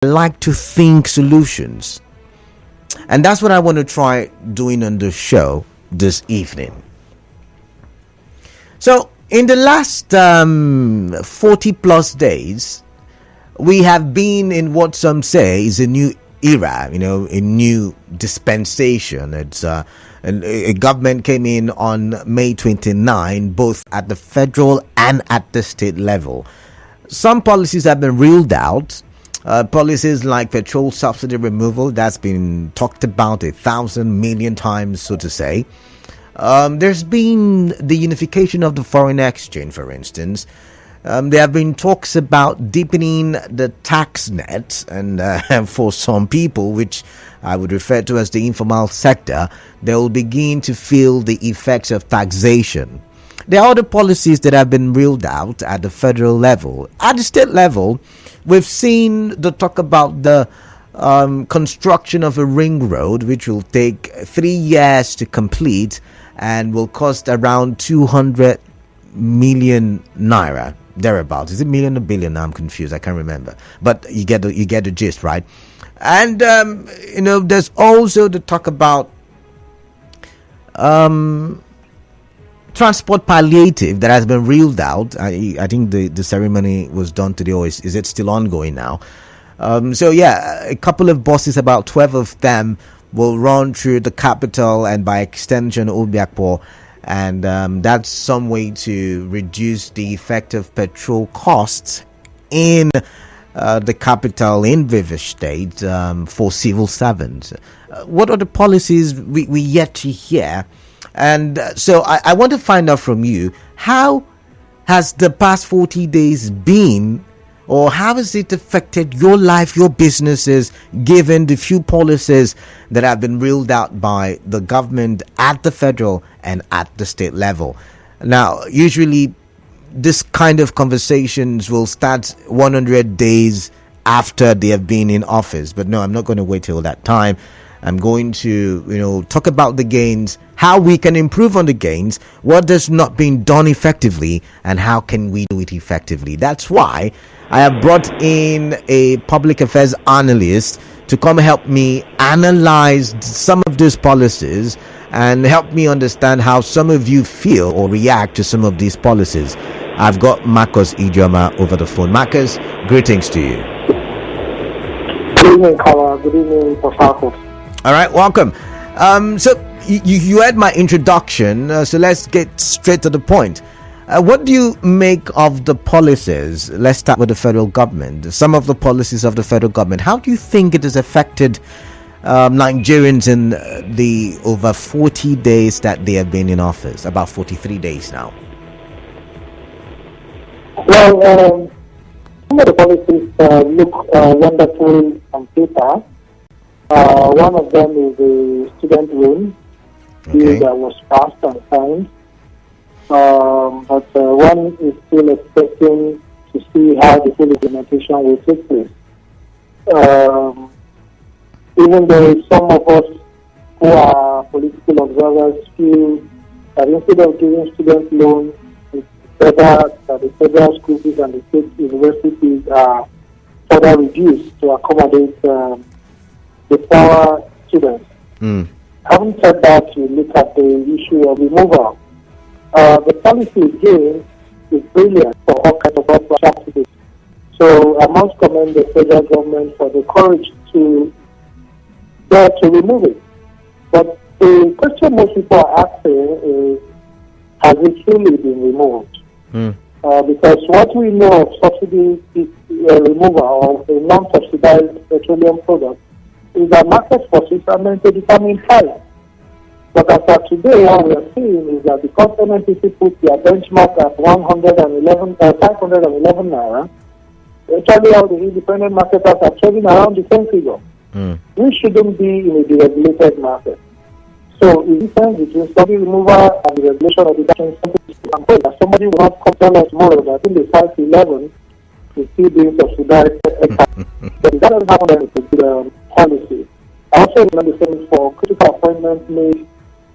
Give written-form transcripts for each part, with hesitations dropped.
like to think solutions. And that's what I want to try doing on the show this evening. So, in the last 40 plus days, we have been in what some say is a new era, a new dispensation. It's a government came in on May 29, both at the federal and at the state level. Some policies have been ruled out. Policies like petrol subsidy removal, that's been talked about 1,000 million times, so to say. There's been the unification of the foreign exchange, for instance. There have been talks about deepening the tax net, and for some people, which I would refer to as the informal sector, they will begin to feel the effects of taxation. There are other policies that have been ruled out at the federal level. At the state level, we've seen the talk about the construction of a ring road, which will take 3 years to complete and will cost around 200 million naira. Thereabouts. Is it million or billion? I'm confused. I can't remember. But you get the gist, right? And there's also the talk about transport palliative that has been ruled out. I think the ceremony was done today, or is it still ongoing now? A couple of buses, about 12 of them, will run through the capital and by extension Obiakpo. And that's some way to reduce the effect of petrol costs in the capital, in Rivers State, for civil servants. What are the policies we yet to hear? And so I want to find out from you, how has the past 40 days been, or how has it affected your life, your businesses, given the few policies that have been ruled out by the government at the federal and at the state level? Now, usually this kind of conversations will start 100 days after they have been in office. But no, I'm not going to wait till that time. I'm going to, talk about the gains, how we can improve on the gains, what has not been done effectively, and how can we do it effectively. That's why I have brought in a public affairs analyst to come help me analyze some of these policies and help me understand how some of you feel or react to some of these policies. I've got Marcus Ijioma over the phone. Marcus, greetings to you. Good evening, Carla. Good evening, Pastor. All right, welcome. So you had my introduction, so let's get straight to the point. What do you make of the policies? Let's start with the federal government. Some of the policies of the federal government. How do you think it has affected Nigerians in the over 40 days that they have been in office? About 43 days now. Well, some of the policies look wonderful on paper. One of them is the student loan bill that was passed and signed. But one is still expecting to see how the full implementation will take place. Even though some of us who are political observers feel that instead of giving student loans, it's better that the federal school fees and the state university fees are further reduced to accommodate the poorer students. Having said that, we look at the issue of removal. The policy again is brilliant for all kinds of opportunities. So I must commend the federal government for the courage to dare to remove it. But the question most people are asking is, has it truly been removed? Because what we know of subsidy removal of a non-subsidized petroleum product is that market forces are meant to determine price. But as of today, what we are seeing is that because NNPC put their benchmark at 511 naira, actually all the independent marketers are trading around the same figure. We shouldn't be in a deregulated market. So the difference between subsidy removal and the regulation of the that somebody will not come tell us tomorrow that in the 511 is still being subsidized. But that doesn't happen with the policy. I also remember saying for critical appointments made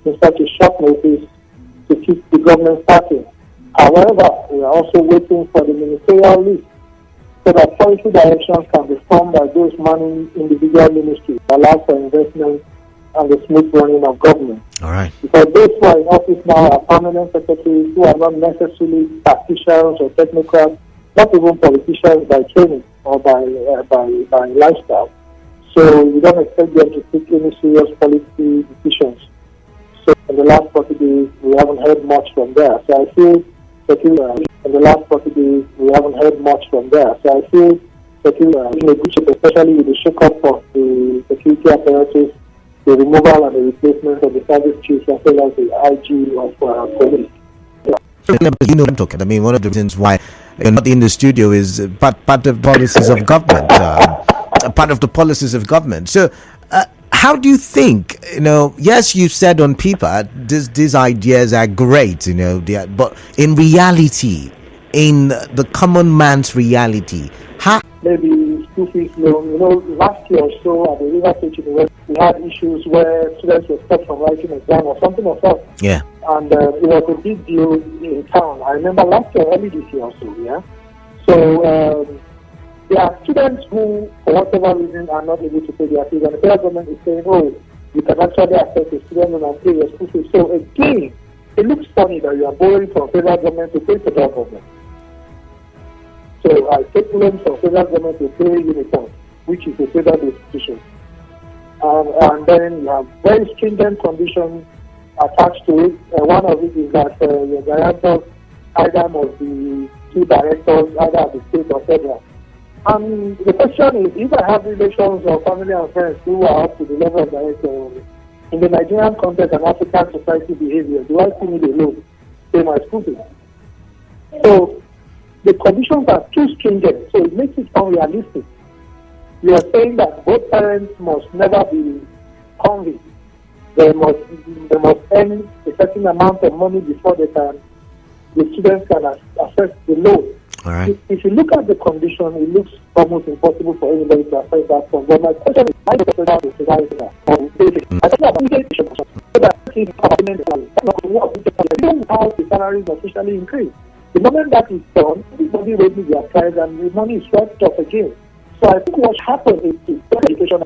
in such a short notice to keep the government starting. However, we are also waiting for the ministerial list so that policy directions can be formed by those manning individual ministries, allow for investment and the smooth running of government. All right. Because those who are in office now are permanent secretaries who are not necessarily practitioners or technocrats, not even politicians by training or by lifestyle. So you don't expect them to take any serious policy decisions. So in the last 40 days, we haven't heard much from there. So I feel security, in the last 40 days, we haven't heard much from there. So I feel security in a good shape, especially with the shake-up of the security apparatus, the removal and the replacement of the service chiefs as well as the IG of police. You know what I'm talking. I mean, one of the reasons why you're not in the studio is part of policies of government. Part of the policies of government. So, how do you think? Yes, you said on paper these ideas are great. But in reality, in the common man's reality, how? Maybe school fees loan. Last year or so at the River State University, we had issues where students were stopped from writing exam or something of that. Yeah. And it was a big deal in town. I remember last year, early this year also, yeah. So there are students who, for whatever reason, are not able to pay their fees, and the federal government is saying, "Oh, you can actually access the student loan and pay your school fees." So again, it looks funny that you are borrowing from federal government to pay federal government. So I take loans from federal government to pay uniform, which is a federal institution, and then you have very stringent conditions attached to it. One of it is that your guarantor either must be two directors, either at the state or federal. And the question is, if I have relations or family and friends who are up to the level of director in the Nigerian context and African society behavior, do I still need a loan to pay my school fees? So the conditions are too stringent, so it makes it unrealistic. You are saying that both parents must never be convicts. They must earn a certain amount of money before the students can access the loan. All right. If you look at the condition, it looks almost impossible for anybody to access that fund. But my question is, why does that is that? I think about education, so that is how the salaries officially increase. The moment that is done, everybody raises their price and the money is swept off again. So I think what happens is education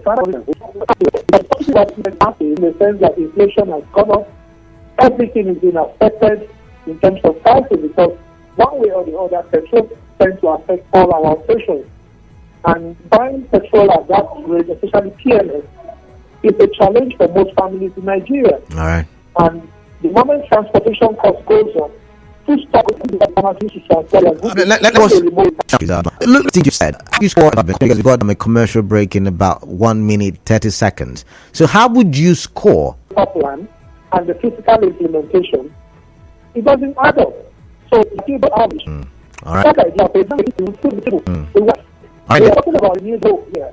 in the sense that inflation has gone up, everything is being affected in terms of prices because one way or the other, petrol tends to affect all our operations. And buying petrol at that rate, especially PMS, is a challenge for most families in Nigeria. All right. And the moment transportation cost goes up, Look, I think you said you score because we got a commercial break in about 1 minute 30 seconds. So how would you score? Plan and the physical implementation, it doesn't add up. So people average. All right. We're talking about new hope here.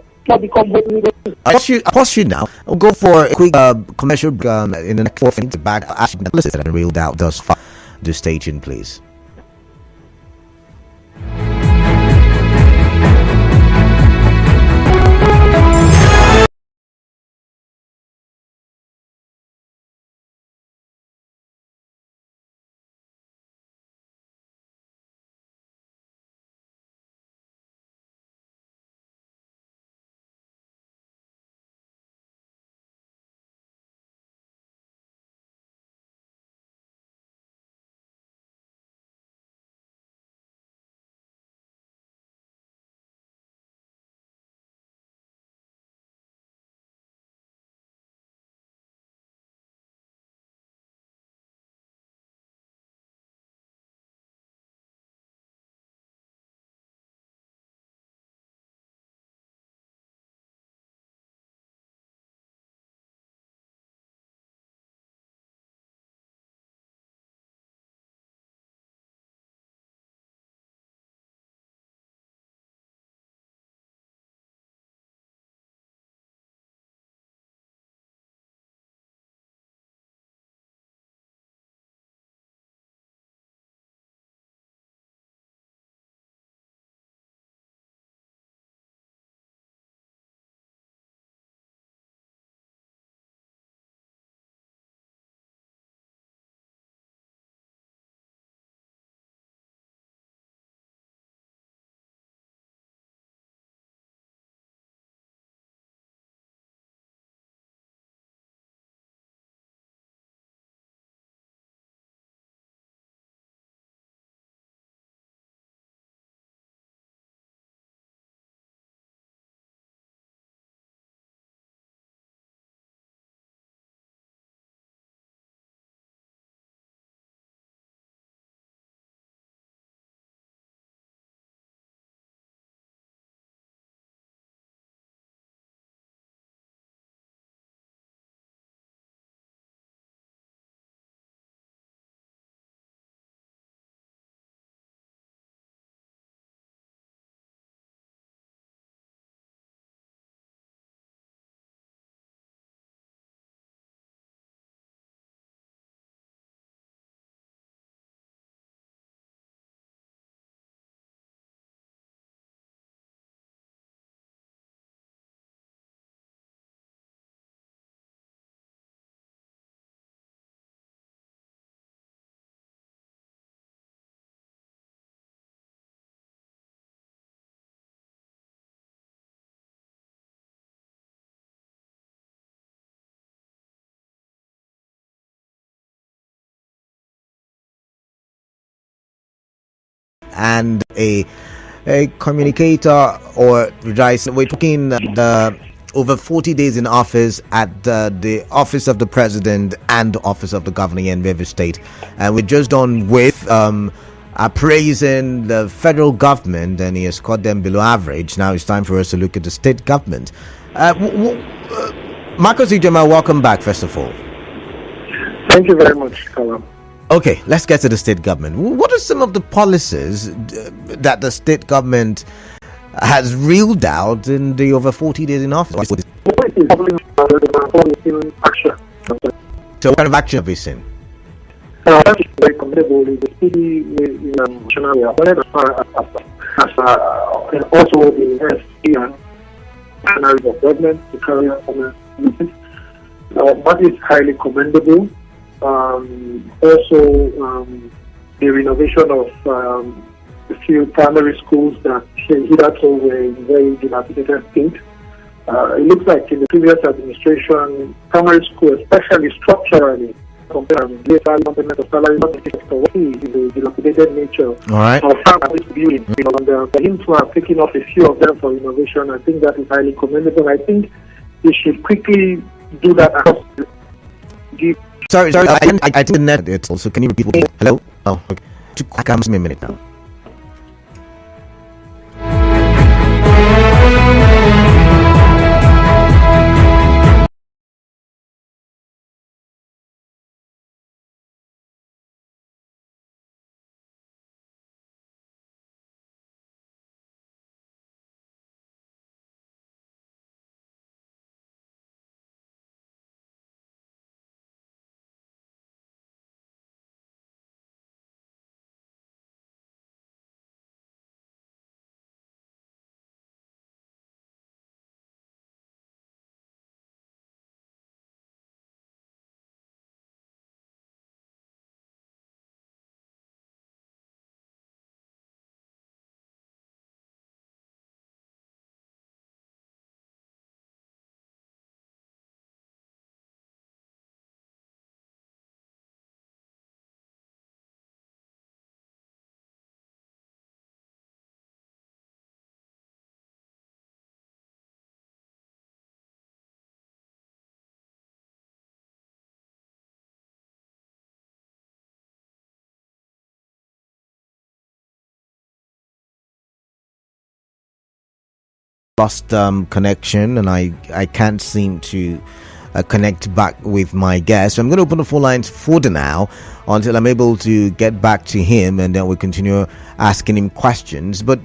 I'll pause you now. I'll go for a quick commercial in the next 4 minutes. Back, asking the listeners and reeled out thus far. The station, please. and a communicator, or we're talking the over 40 days in office at the office of the president and the office of the governor in Rivers State. And we're just done with appraising the federal government, and he has scored them below average. Now it's time for us to look at the state government. Marcus Ijioma, welcome back, first of all. Thank you very much, Kalam. Okay, let's get to the state government. What are some of the policies that the state government has reeled out in the over 40 days in office? So what kind of action have we seen? That is very commendable. The city and also the SC and channels of government to carry out some activities. That is highly commendable. Also, the renovation of a few primary schools that hitherto were in very dilapidated state. It looks like in the previous administration, primary school, especially structurally, compared to the salary, not the dilapidated nature of this building. And for him to have taken off a few of them for renovation, I think that is highly commendable. I think we should quickly do that across the Sorry, I think the net it's also. Can you repeat? Hello? Oh, okay. Give me a minute now. Lost connection, and I can't seem to connect back with my guest. So I'm going to open the phone lines for the now until I'm able to get back to him, and then we'll continue asking him questions. But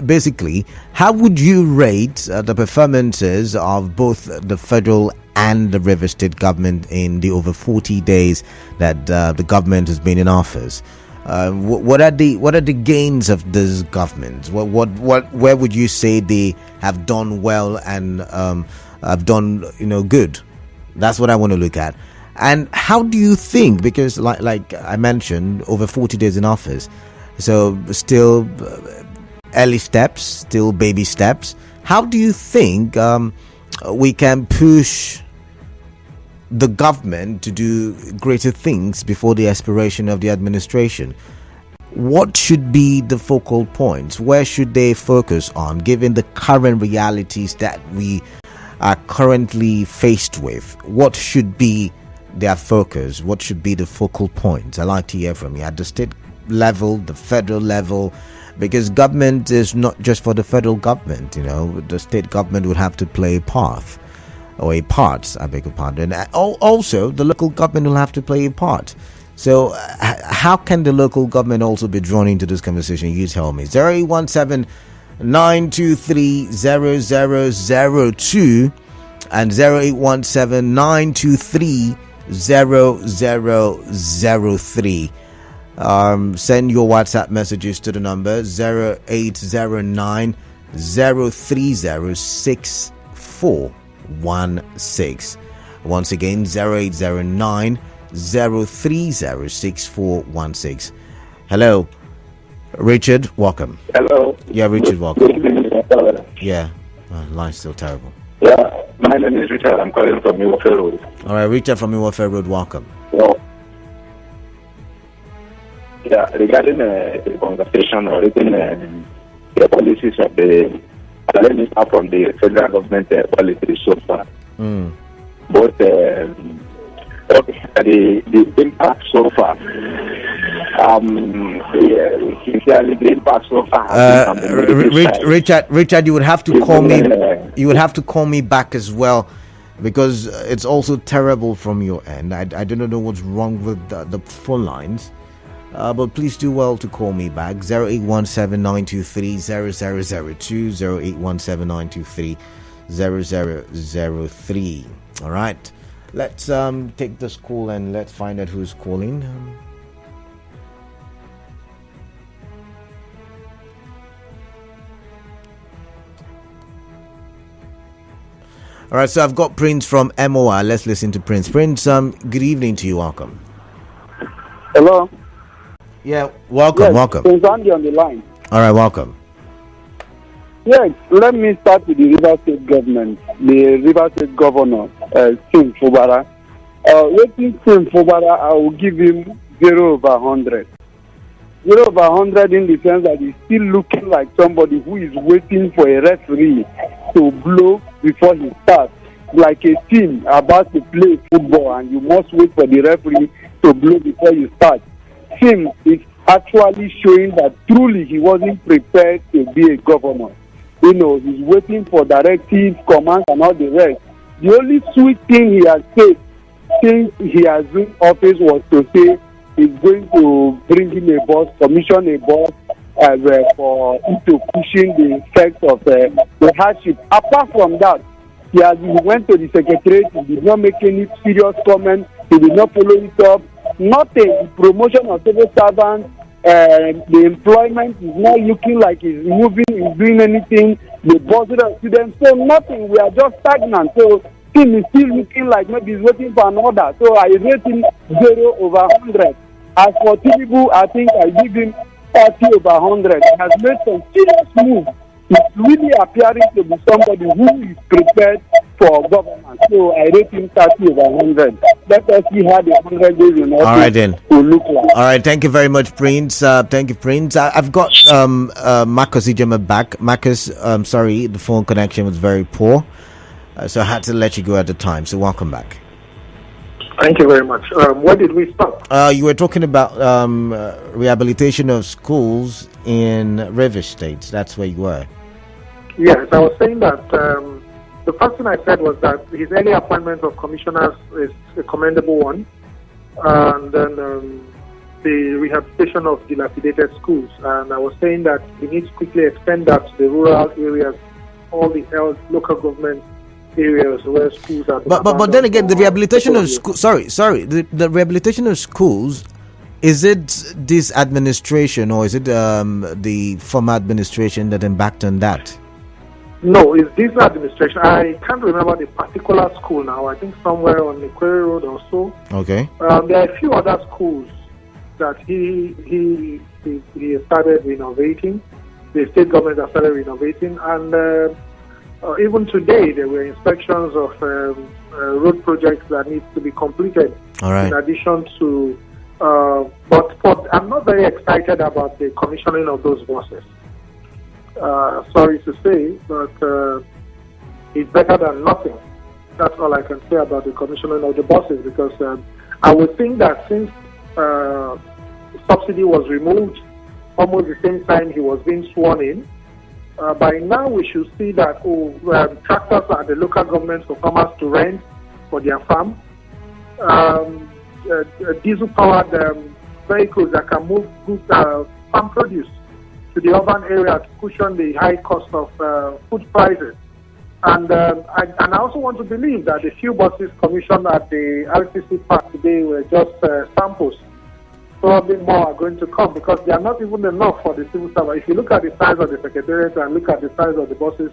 basically, how would you rate the performances of both the federal and the Rivers State government in the over 40 days that the government has been in office? What are the gains of this government? Where would you say they have done well and have done good? That's what I want to look at. And how do you think? Because like I mentioned, over 40 days in office, so still early steps, still baby steps. How do you think we can push the government to do greater things before the expiration of the administration? What should be the focal points? Where should they focus on, given the current realities that we are currently faced with? What should be their focus? What should be the focal points? I'd like to hear from you at the state level, the federal level, because government is not just for the federal government. The state government would have to play a part. I beg your pardon. And also, the local government will have to play a part. So, how can the local government also be drawn into this conversation? You tell me. 0817 923 0002 and 0817 923 0003. Send your WhatsApp messages to the number 0809 030 6416. Once again, 0809 030 6416. Hello, Richard, welcome. Hello. Yeah, Richard, welcome. Yeah, line's still terrible. Yeah, my name is Richard. I'm calling from Iwofe Road. All right, Richard from Iwofe Road, welcome. Well, Yeah, regarding the conversation or written the policies of the, let me start from the federal government policies so far. Both the impact so far. Sincerely, the impact so far. Richard, you would have to call me. You would have to call me back as well, because it's also terrible from your end. I don't know what's wrong with the phone lines. But please do well to call me back. 0817-923-0002, 0817-923-0003. All right. Let's take this call and let's find out who's calling. All right, so I've got Prince from MOI. Let's listen to Prince. Prince, good evening to you. Welcome. Hello. Yeah, welcome. Prince Andy on the line. All right, welcome. Yes, let me start with the River State government, the River State governor, Tim Fubara. Rating Tim Fubara, I will give him 0/100. 0/100 in the sense that he's still looking like somebody who is waiting for a referee to blow before he starts. Like a team about to play football and you must wait for the referee to blow before you start. Tim is actually showing that truly he wasn't prepared to be a governor. You know, he's waiting for directives, commands, and all the rest. The only sweet thing he has said since he has been office was to say he's going to bring in a boss, commission a boss for into pushing the effect of the hardship. Apart from that, he went to the secretariat, he did not make any serious comment, he did not follow it up. Nothing. The promotion of civil servants, the employment is not looking like he's moving, he's doing anything. The budget of students, so nothing. We are just stagnant. So Tim is still looking like maybe he's waiting for an order. So I rate him 0/100. As for Tinubu, I think I give him 30/100. He has made some serious moves. He's really appearing to be somebody who is prepared for government. So I rate him 30/100. Let us see how the 100 days in office All right, then. will look like. All right, thank you very much, Prince. Thank you, Prince. I've got Marcus Ijioma back. Marcus, sorry, the phone connection was very poor, so I had to let you go at the time. So welcome back. Thank you very much. Where did we stop? You were talking about rehabilitation of schools in Rivers State. That's where you were. Yes, I was saying that the first thing I said was that his early appointment of commissioners is a commendable one. And then the rehabilitation of dilapidated schools. And I was saying that we need to quickly extend that to the rural areas, all the local government areas where schools are. But then again, the rehabilitation of schools. The rehabilitation of schools. Is it this administration or is it the former administration that embarked on that? No, it's this administration. I can't remember the particular school now. I think somewhere on the Quarry Road or so. Okay. There are a few other schools that he started renovating. The state government has started renovating, and even today there were inspections of road projects that need to be completed. All right. In addition to, but I'm not very excited about the commissioning of those buses. Sorry to say, but it's better than nothing. That's all I can say about the commissioning of the buses, because I would think that since subsidy was removed almost the same time he was being sworn in, by now we should see that tractors are the local government for farmers to rent for their farm, diesel-powered vehicles that can move good farm produce to the urban area to cushion the high cost of food prices. And I also want to believe that the few buses commissioned at the RTC park today were just samples. Probably more are going to come, because they are not even enough for the civil servant. If you look at the size of the secretariat and look at the size of the buses,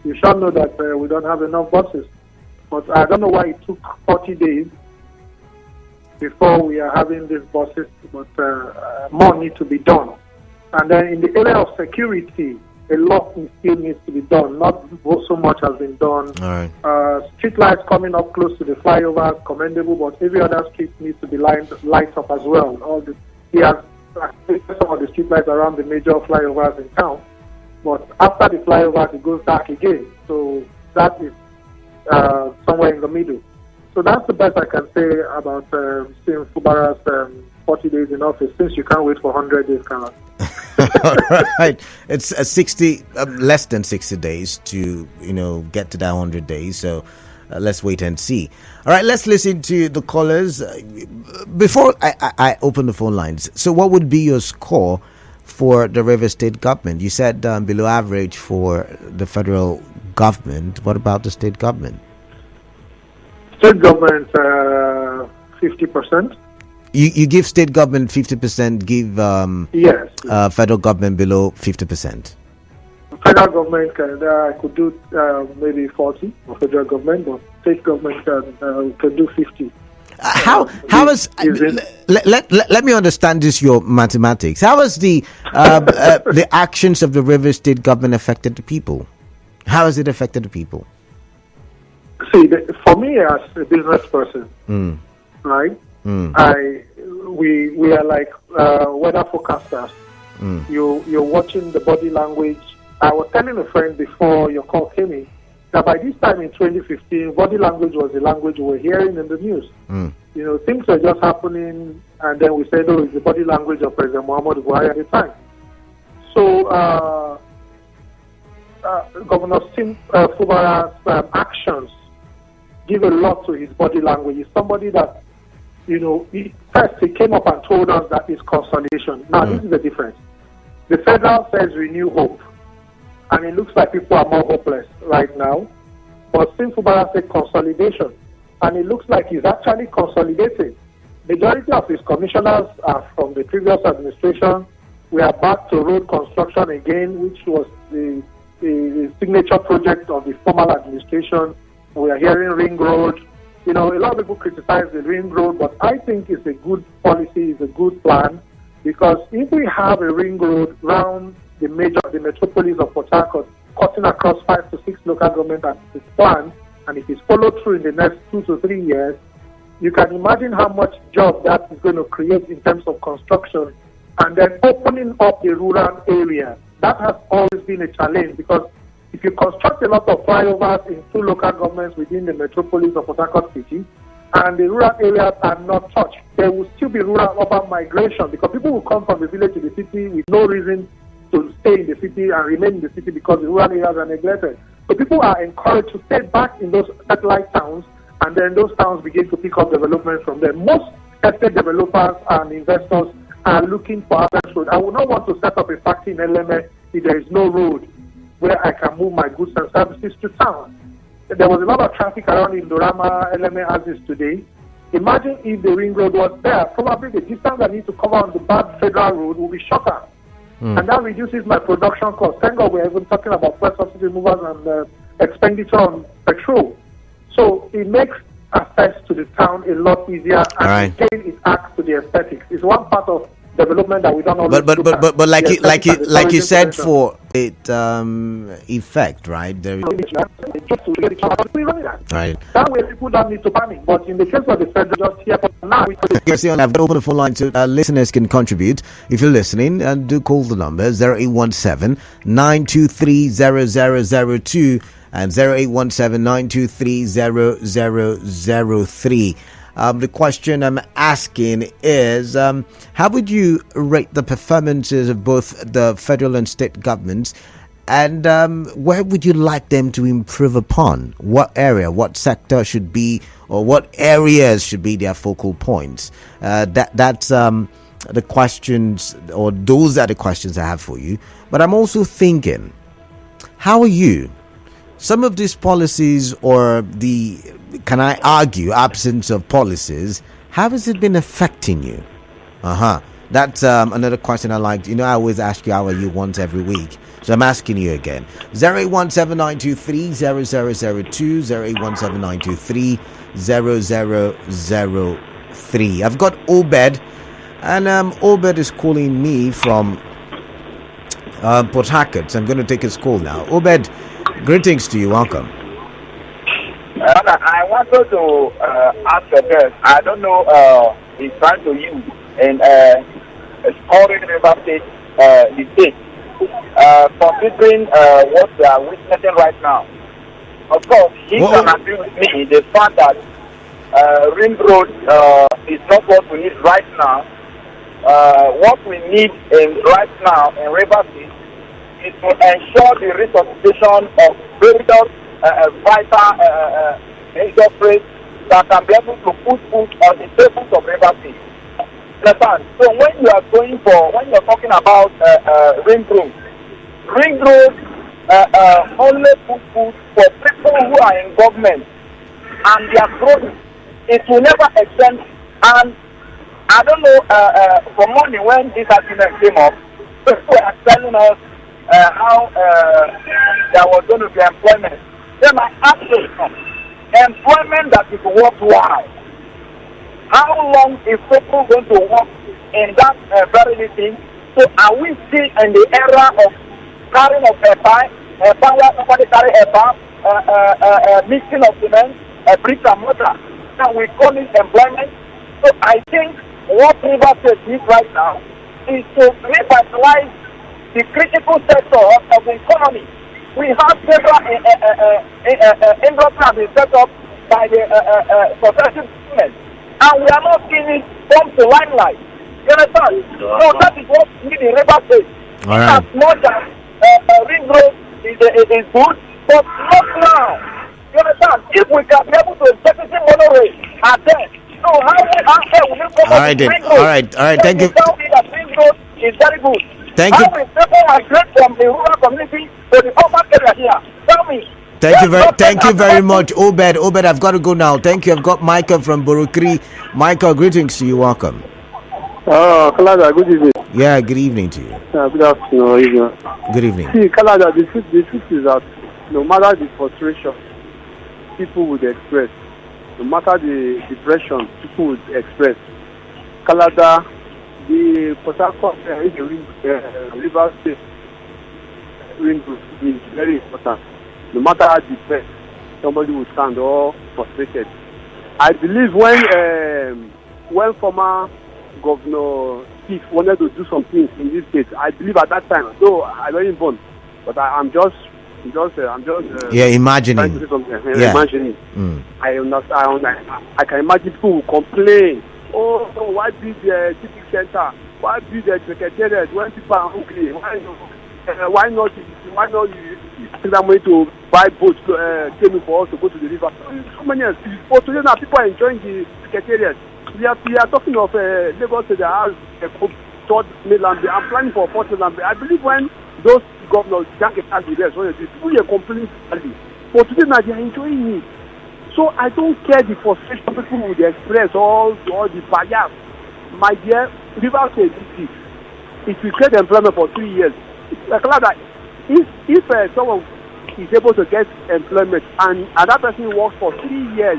you shall know that we don't have enough buses. But I don't know why it took 40 days before we are having these buses, but more needs to be done. And then in the area of security, a lot still needs to be done. Not so much has been done. All right. Street lights coming up close to the flyover, commendable, but every other street needs to be light up as well. He has some of the streetlights around the major flyovers in town. But after the flyovers, it goes dark again. So that is somewhere in the middle. So that's the best I can say about seeing Fubara's 40 days in office, since you can't wait for 100 days, Carla. All right, it's 60, less than 60 days to get to that 100 days. So let's wait and see. All right, let's listen to the callers before I open the phone lines. So, what would be your score for the Rivers State government? You said below average for the federal government. What about the state government? State government 50%. You give state government 50%, give Yes. Federal government below 50%. Federal government I could do maybe 40 for federal government, but state government can do 50. How is let me understand this, your mathematics. How has the actions of the Rivers State government affected the people? How has it affected the people? See, for me as a business person, right? We are like weather forecasters. You're watching the body language. I was telling a friend before your call came in that by this time in 2015, body language was the language we were hearing in the news. Things were just happening, and then we said, it's the body language of President Muhammadu Buhari at the time. So Governor Fubara's actions give a lot to his body language. He's somebody that, first he came up and told us that it's consolidation. Now, this is the difference. The federal says renew hope, and it looks like people are more hopeless right now. But since Fubara said consolidation, and it looks like he's actually consolidating. Majority of his commissioners are from the previous administration. We are back to road construction again, which was the signature project of the former administration. We are hearing ring road. A lot of people criticize the ring road, but I think it's a good policy, it's a good plan, because if we have a ring road round the metropolis of Port Harcourt, cutting across 5 to 6 local governments as it's planned, and if it's followed through in the next 2 to 3 years, you can imagine how much job that is going to create in terms of construction, and then opening up the rural areas. That has always been a challenge, because if you construct a lot of flyovers in 2 local governments within the metropolis of Port Harcourt City, and the rural areas are not touched, there will still be rural urban migration, because people will come from the village to the city with no reason to stay in the city and remain in the city because the rural areas are neglected. So people are encouraged to stay back in those satellite towns, and then those towns begin to pick up development from there. Most estate developers and investors are looking for access road. I would not want to set up a factory in LMA if there is no road where I can move my goods and services to town. There was a lot of traffic around Indorama, LMA as is today. Imagine if the ring road was there. Probably the distance I need to cover on the bad federal road will be shorter. And that reduces my production cost. Thank God we're even talking about fuel subsidy removals and expenditure on petrol. So it makes access to the town a lot easier, and again it adds to the aesthetics. It's one part of development that we don't always but like you said, for it effect, right? There is right. That way people don't need to panic. But in the case of the federal, just here for now, I've got to open the phone line so listeners can contribute. If you're listening, and do call the number 0817 923 0002 and 0817 923 0003. The question I'm asking is, how would you rate the performances of both the federal and state governments, and where would you like them to improve upon? What area, what sector should be, or what areas should be their focal points? That's the questions, or those are the questions I have for you. But I'm also thinking, how are you? Some of these policies, or the, can I argue, absence of policies, how has it been affecting you? That's another question I like. I always ask you, how are you, once every week. So I'm asking you again. 0817-923-0002, 0817-923-0003. I've got Obed, and Obed is calling me from Port Harcourt. So I'm going to take his call now. Obed, greetings to you. Welcome. I wanted to ask a guest. I don't know, he's trying to use, and scoring River State the state, considering what we are witnessing right now. Of course, he can agree with me the fact that Ring Road is not what we need right now. What we need right now in River State is to ensure the resuscitation of various vital industries that can be able to put food on the tables of River State. So when you are talking about Ring Road only put food for people who are in government and their growth. It will never extend. And I don't know, for money when this argument came up, people are telling us how there was going to be employment. Then I asked them, employment that is worthwhile. How long is people going to work in that very thing? So are we still in the era of carrying of a pie, somebody carry a pie, mixing of cement, bricks and mortar? And we call it employment. So I think what River State needs right now is to revitalize the critical sector of the economy. We have several industries being set up by the progressive government, and we are not seeing it come to limelight. You understand? So that is what we need in River State. As much as Ring Road is good, but not now. You understand? If we can be able to execute monorail at then, so how will you come all right, then. All right. Thank you. Tell me that Ring Road is very good. Thank you. How will people migrate from the rural community to the urban area here? Tell me. Thank you very much, Obed. Obed, I've got to go now. Thank you. I've got Michael from Borokri. Michael, greetings to you. Welcome. Kalada, good evening. Yeah, good evening to you. Good afternoon. Good evening. See, Kalada, the truth is that no matter the frustration people would express, no matter the depression people would express, Kalada, the Port Harcourt River State Ring Road is very important. No matter how depressed somebody would stand or frustrated. I believe when former Governor Steve wanted to do some things in this state, I believe at that time, though I wasn't born, but I'm just imagining. Imagining. I understand. I can imagine people who complain. Oh, why build the civic center? Why build the secretariat when people are hungry? Why not use that money to buy boats came for us to go to the river? So many years. For today now, people are enjoying the secretariat. We are talking of Lagos State that has a third mainland. I'm planning for a fourth mainland. I believe when those governors can't get the rest, when people are complaining, for today now they are enjoying it. So I don't care the frustration people would express all the bias. My dear, River State is it will create employment for 3 years. Like that, if someone is able to get employment and another person works for 3 years,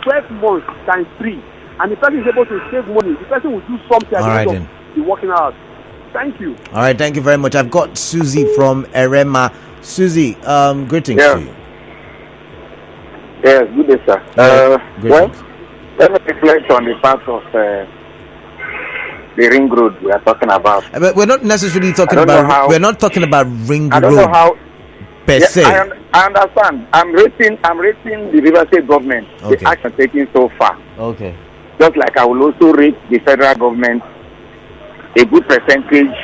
12 months times 3, and the person is able to save money, the person will do something at the end of the working hours. Thank you. All right, thank you very much. I've got Susie from Erema. Susie, greetings to you. Yes, good day, sir. Well, let me reflect on the part of the Ring Road we are talking about. But we're not necessarily talking about. We're not talking about Ring Road. I don't know how per se. I understand. I'm rating the River State government, the action taken so far. Okay. Just like I will also rate the federal government a good percentage.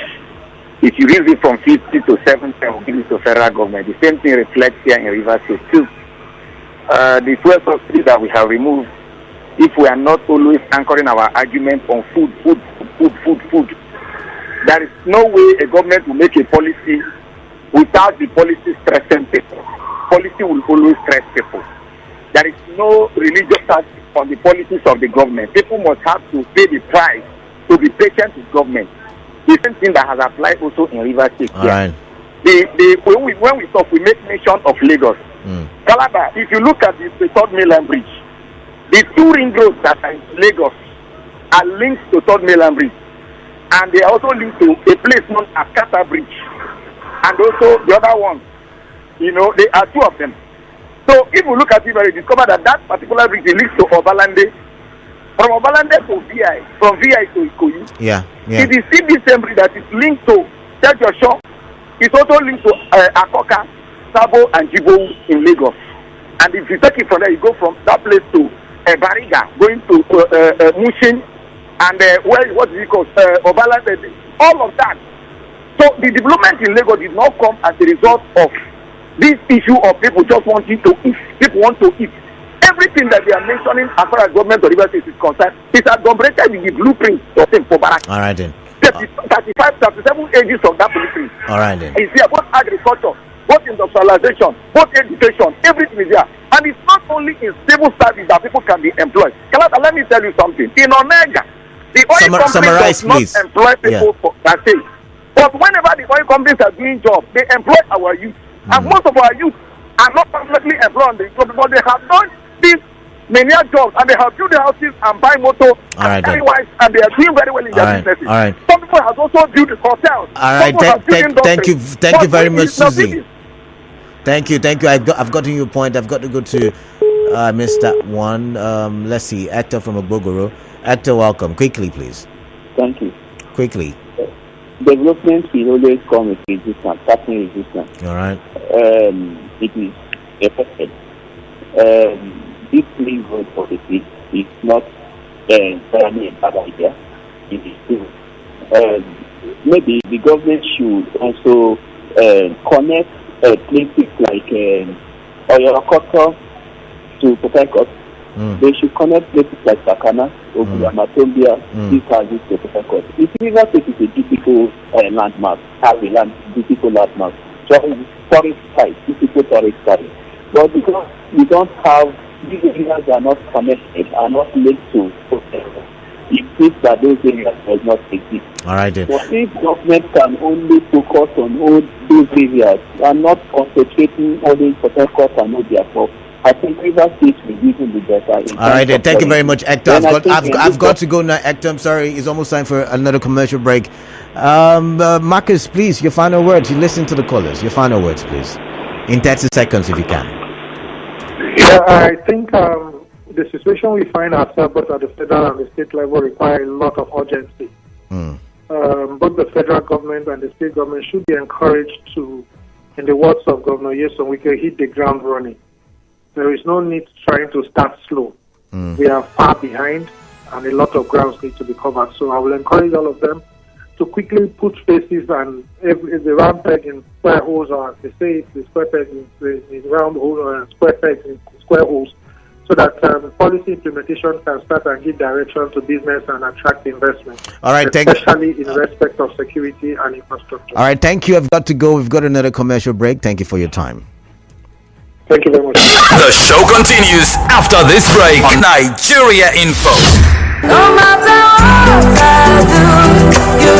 If you raise it from 50 to 70, I will give it to federal government. The same thing reflects here in River State too. The fuel subsidy that we have removed, if we are not always anchoring our argument on food, there is no way a government will make a policy without the policy stressing people. Policy will always stress people. There is no religious tax on the policies of the government. People must have to pay the price to be patient with government. The same thing that has applied also in River State. Right. When we talk, we make mention of Lagos. Calabar, if you look at the third mainland bridge, the two ring roads that are in Lagos are linked to third mainland bridge, and they are also linked to a place known as Kata Bridge, and also the other one. There are two of them. So if we look at it, we discover that particular bridge links to Obalande, from Obalande to VI, from VI to Ikoyi. Yeah. It is still the same bridge that is linked to Tejoshon. It's also linked to Akoka, Sabo, and Jibo in Lagos. And if you take it from there, you go from that place to Bariga, going to Mushin, and what is it called? Obalande, all of that. So the development in Lagos did not come as a result of this issue of people just wanting to eat. People want to eat. Everything that they are mentioning as far as government of River State is concerned is adumbrated in the blueprint of Barak. All right then. 35, 37 ages of that blueprint. All right then. It's there, both agriculture, both industrialization, both education, everything is there. And it's not only in civil service that people can be employed. Kalata, let me tell you something. In Onega, the oil company does not employ people for that day. But whenever the oil companies are doing jobs, they employ our youth. And most of our youth are not permanently employed on the job, but they have done these many jobs and they have built their houses and buy motor and carry wives, and they are doing very well in their businesses. All right. Some people have also built hotels. All right. Thank you very much, Susie. Thank you. I've gotten your point. I've got to go to Mr. One. Let's see, Hector from Ogbogoro. Hector, welcome. Quickly, please. Thank you. Quickly. Development will always come with resistance, certain resistance. All right. It is affected. This clean road policy is not entirely a bad idea. It is true. Maybe the government should also connect places like Oyorokoto to Port Harcourt. They should connect places like Sakana, Matombia, these houses to Port Harcourt. If River State is a difficult landmark, difficult landmark, tourist site, difficult tourist site. But because we don't have, these areas are not connected, are not linked to it means that those areas does not exist. All right then. But if government can only focus on all those areas and not concentrating only in Port Harcourt and Obiako, I think River State will even be better. All right then. Thank you very much, Hector. I've got to go now, Hector. I'm sorry. It's almost time for another commercial break. Marcus, please, your final words. You listen to the callers. Your final words, please. In 30 seconds, if you can. Yeah, I think the situation we find ourselves both at the federal and the state level require a lot of urgency. Both the federal government and the state government should be encouraged to, in the words of Governor Yeson, we can hit the ground running. There is no need trying to start slow. We are far behind and a lot of grounds need to be covered. So I will encourage all of them to quickly put faces and the round peg in square holes, or they say the square peg in round hole, or square pegs in square holes, so that policy implementation can start and give direction to business and attract investment. All right, especially in respect of security and infrastructure. All right, thank you. I've got to go. We've got another commercial break. Thank you for your time. Thank you very much. The show continues after this break. Nigeria Info. No matter what I do, you